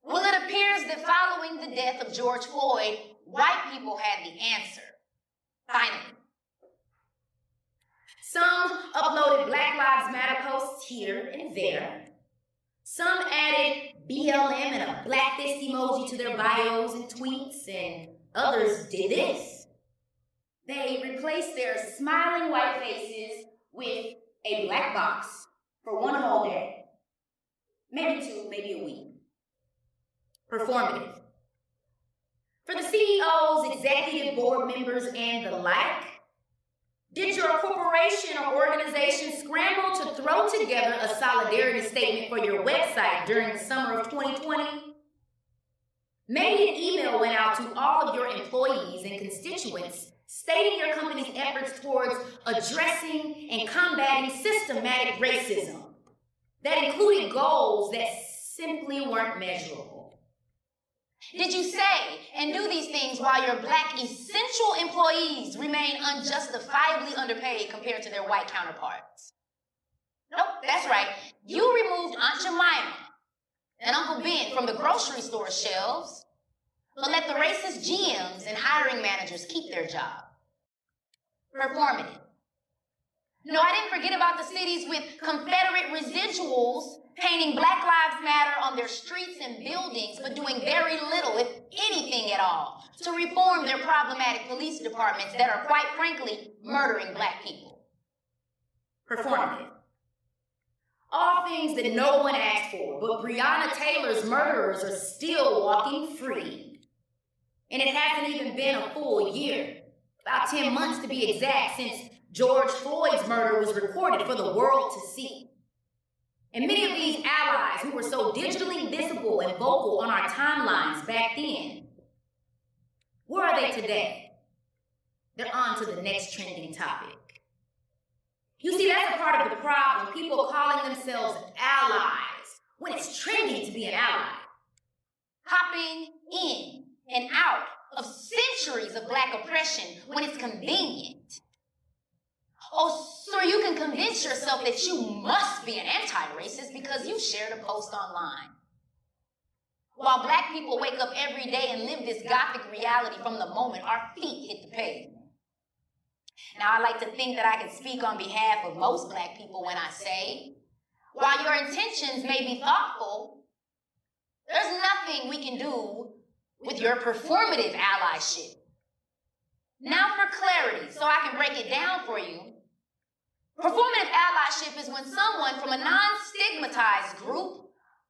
Well, it appears that following the death of George Floyd, white people had the answer. Finally. Some uploaded Black Lives Matter posts here and there. Some added BLM and a black fist emoji to their bios and tweets, and others did this. They replaced their smiling white faces with a black box for one whole day. Maybe two, maybe a week. Performative. For the CEOs, executive board members, and the like, did your corporation or organization scramble to throw together a solidarity statement for your website during the summer of 2020? Maybe an email went out to all of your employees and constituents stating your company's efforts towards addressing and combating systematic racism that included goals that simply weren't measurable. Did you say and do these things while your black essential employees remain unjustifiably underpaid compared to their white counterparts? Nope, that's right. You removed Aunt Jemima and Uncle Ben from the grocery store shelves, but let the racist GMs and hiring managers keep their job. Performative. No, I didn't forget about the cities with Confederate residuals painting Black Lives Matter on their streets and buildings, but doing very little, if anything at all, to reform their problematic police departments that are, quite frankly, murdering black people. Performative. All things that no one asked for, but Breonna Taylor's murderers are still walking free. And it hasn't even been a full year, about 10 months to be exact, since George Floyd's murder was recorded for the world to see. And many of these allies who were so digitally visible and vocal on our timelines back then, where are they today? They're on to the next trending topic. You see, that's a part of the problem, people calling themselves allies when it's trendy to be an ally. Hopping in and out of centuries of black oppression when it's convenient. Oh, so you can convince yourself that you must be an anti-racist because you shared a post online. While black people wake up every day and live this gothic reality from the moment our feet hit the pavement. Now, I like to think that I can speak on behalf of most black people when I say, while your intentions may be thoughtful, there's nothing we can do with your performative allyship. Now for clarity, so I can break it down for you, performative allyship is when someone from a non-stigmatized group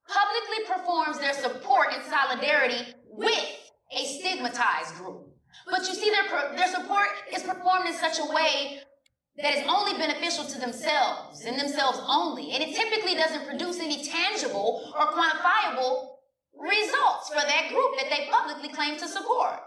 publicly performs their support and solidarity with a stigmatized group. But you see, their support is performed in such a way that is only beneficial to themselves and themselves only. And it typically doesn't produce any tangible or quantifiable results for that group that they publicly claim to support.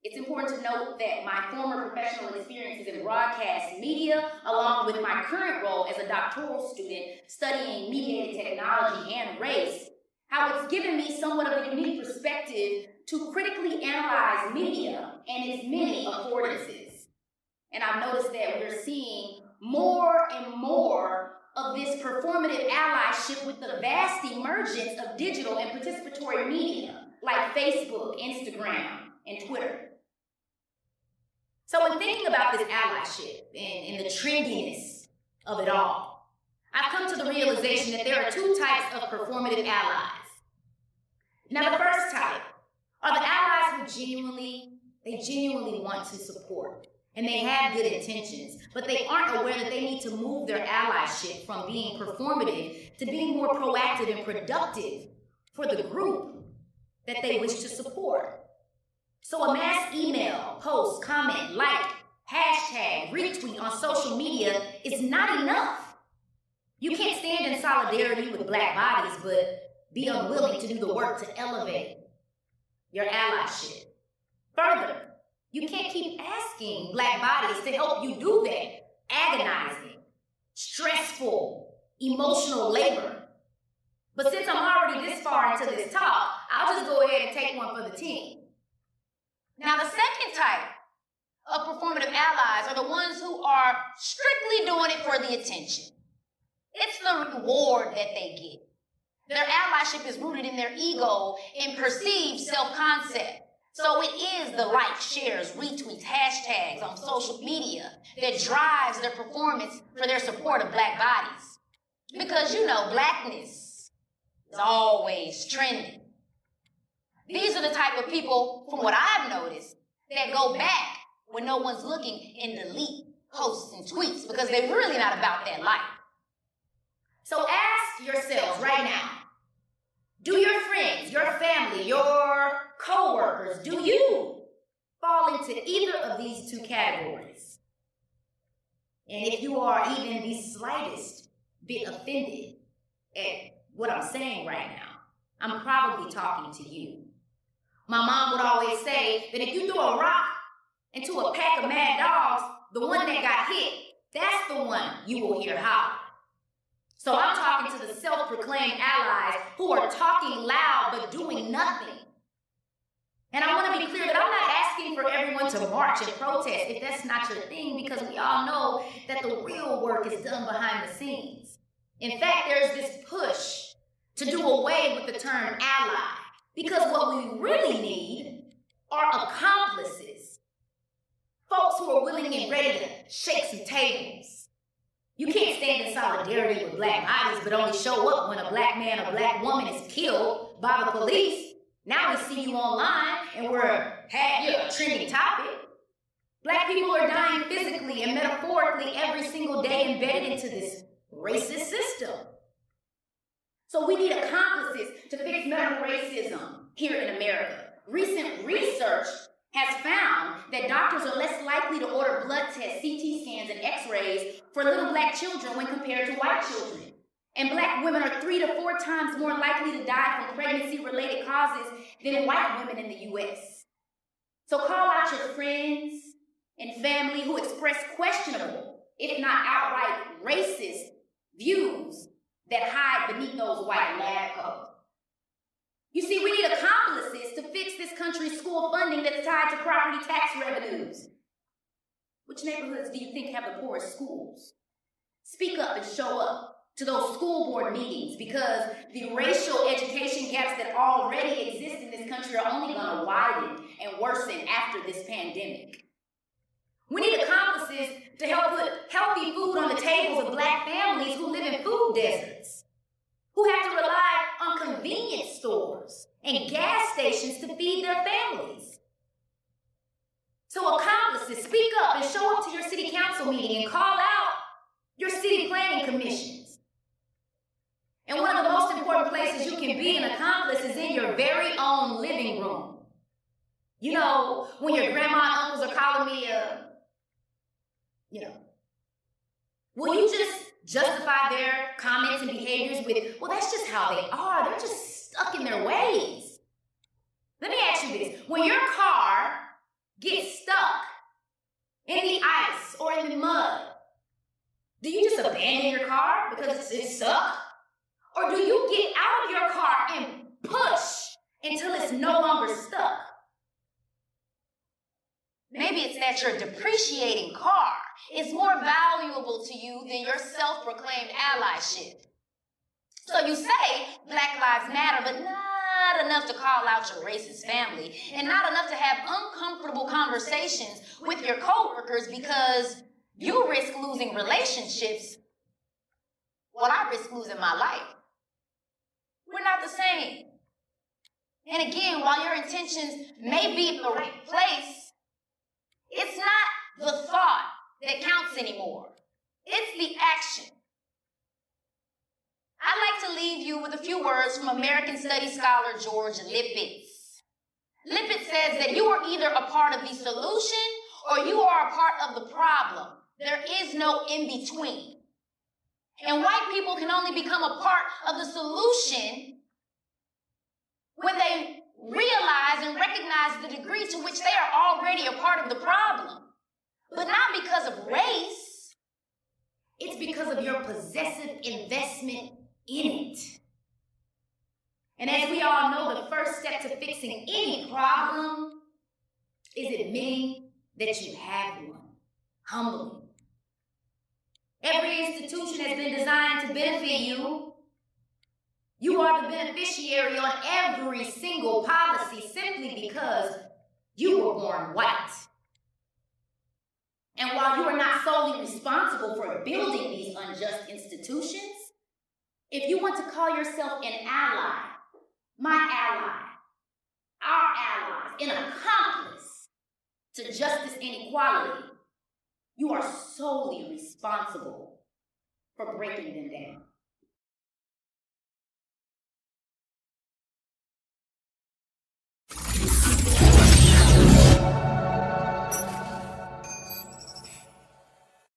It's important to note that my former professional experiences in broadcast media, along with my current role as a doctoral student studying mediated technology and race, how it's given me somewhat of a unique perspective to critically analyze media and its many affordances. And I've noticed that we're seeing more and more of this performative allyship with the vast emergence of digital and participatory media like Facebook, Instagram, and Twitter. So in thinking about this allyship and the trendiness of it all, I've come to the realization that there are two types of performative allies. Now, the first type are the allies who genuinely want to support, and they have good intentions, but they aren't aware that they need to move their allyship from being performative to being more proactive and productive for the group that they wish to support. So a mass email, post, comment, like, hashtag, retweet on social media is not enough. You can't stand in solidarity with black bodies, but be unwilling to do the work to elevate your allyship. Further, you can't keep asking black bodies to help you do that agonizing, stressful, emotional labor. But since I'm already this far into this talk, I'll just go ahead and take one for the team. Now, the second type of performative allies are the ones who are strictly doing it for the attention. It's the reward that they get. Their allyship is rooted in their ego and perceived self-concept. So it is the likes, shares, retweets, hashtags on social media that drives their performance for their support of Black bodies. Because, Blackness is always trending. These are the type of people, from what I've noticed, that go back when no one's looking and delete posts and tweets because they're really not about that life. So ask yourselves right now, do your friends, your family, your co-workers, do you fall into either of these two categories? And if you are even the slightest bit offended at what I'm saying right now, I'm probably talking to you. My mom would always say that if you throw a rock into a pack of mad dogs, the one that got hit, that's the one you will hear holler. So I'm talking to the self-proclaimed allies who are talking loud but doing nothing. And I want to be clear that I'm not asking for everyone to march and protest if that's not your thing, because we all know that the real work is done behind the scenes. In fact, there's this push to do away with the term ally, because what we really need are accomplices. Folks who are willing and ready to shake some tables. You can't stand in solidarity with Black bodies but only show up when a Black man or Black woman is killed by the police. Now we see you online and we're a trending topic. Black people are dying physically and metaphorically every single day embedded into this racist system. So we need accomplices to fix medical racism here in America. Recent research has found that doctors are less likely to order blood tests, CT scans, and x-rays for little Black children when compared to white children. And Black women are 3 to 4 times more likely to die from pregnancy-related causes than white women in the U.S. So call out your friends and family who express questionable, if not outright racist, views that hide beneath those white lab coats. You see, we need accomplices to fix this country's school funding that's tied to property tax revenues. Which neighborhoods do you think have the poorest schools? Speak up and show up to those school board meetings, because the racial education gaps that already exist in this country are only going to widen and worsen after this pandemic. We need accomplices to help put healthy food on the tables of Black families who live in food deserts, who have to rely on convenience stores and gas stations to feed their families. So accomplices, speak up and show up to your city council meeting and call out your city planning commissions. And one of the most important places you can be an accomplice is in your very own living room. You know, when your grandma and uncles are calling me will you just justify their comments and behaviors with, well, that's just how they are. They're just stuck in their ways. Let me ask you this. When your car gets stuck in the ice or in the mud, do you just abandon your car because it's stuck? Or do you get out of your car and push until it's no longer stuck? Maybe it's that your depreciating car is more valuable to you than your self-proclaimed allyship. So you say Black Lives Matter, but not enough to call out your racist family, and not enough to have uncomfortable conversations with your coworkers because you risk losing relationships while I risk losing my life. We're not the same. And again, while your intentions may be in the right place, it's not the thought that counts anymore. It's the action. I'd like to leave you with a few words from American Studies scholar George Lipitz. Lipitz says that you are either a part of the solution or you are a part of the problem. There is no in-between. And white people can only become a part of the solution when they realize and recognize the degree to which they are already a part of the problem. But not because of race. It's because of your possessive investment in it. And as we all know, the first step to fixing any problem is admitting that you have one, humbly. Every institution has been designed to benefit you. You are the beneficiary on every single policy simply because you were born white. And while you are not solely responsible for building these unjust institutions, if you want to call yourself an ally, my ally, our allies, an accomplice to justice and equality, you are solely responsible for breaking them down.